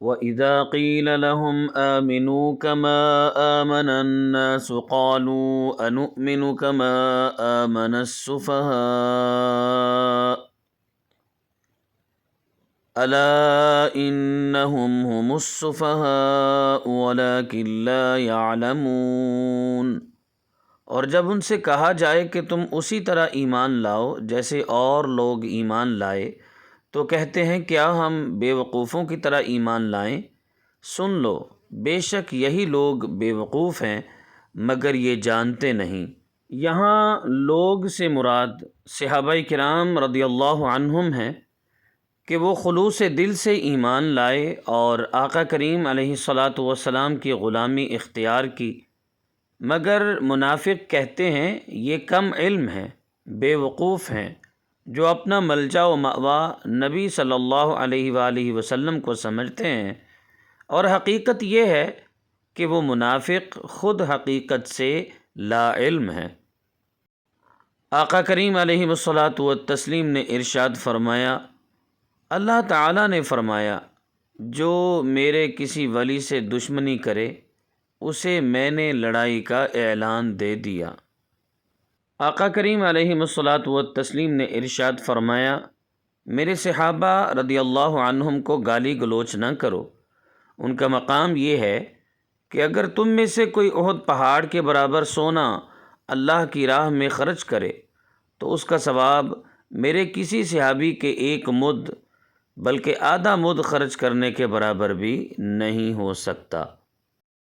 وَإِذَا قِيلَ لَهُمْ آمِنُوا كَمَا آمَنَ النَّاسُ قَالُوا أَنُؤْمِنُ كَمَا آمَنَ السُّفَهَاءُ أَلَا إِنَّهُمْ هُمُ السُّفَهَاءُ وَلَكِنْ لَا يَعْلَمُونَ۔ اور جب ان سے کہا جائے کہ تم اسی طرح ایمان لاؤ جیسے اور لوگ ایمان لائے، تو کہتے ہیں کیا ہم بے وقوفوں کی طرح ایمان لائیں؟ سن لو، بے شک یہی لوگ بے وقوف ہیں مگر یہ جانتے نہیں۔ یہاں لوگ سے مراد صحابہ کرام رضی اللہ عنہم ہیں کہ وہ خلوص دل سے ایمان لائے اور آقا کریم علیہ الصلاۃ والسلام کی غلامی اختیار کی، مگر منافق کہتے ہیں یہ کم علم ہیں، بے وقوف ہیں، جو اپنا ملجا و مأوا نبی صلی اللہ علیہ وآلہ وسلم کو سمجھتے ہیں، اور حقیقت یہ ہے کہ وہ منافق خود حقیقت سے لا علم ہیں۔ آقا کریم علیہ الصلاۃ والتسلیم نے ارشاد فرمایا، اللہ تعالیٰ نے فرمایا جو میرے کسی ولی سے دشمنی کرے اسے میں نے لڑائی کا اعلان دے دیا۔ آقا کریم علیہ الصلاۃ والتسلیم نے ارشاد فرمایا، میرے صحابہ رضی اللہ عنہم کو گالی گلوچ نہ کرو، ان کا مقام یہ ہے کہ اگر تم میں سے کوئی احد پہاڑ کے برابر سونا اللہ کی راہ میں خرچ کرے تو اس کا ثواب میرے کسی صحابی کے ایک مد بلکہ آدھا مد خرچ کرنے کے برابر بھی نہیں ہو سکتا۔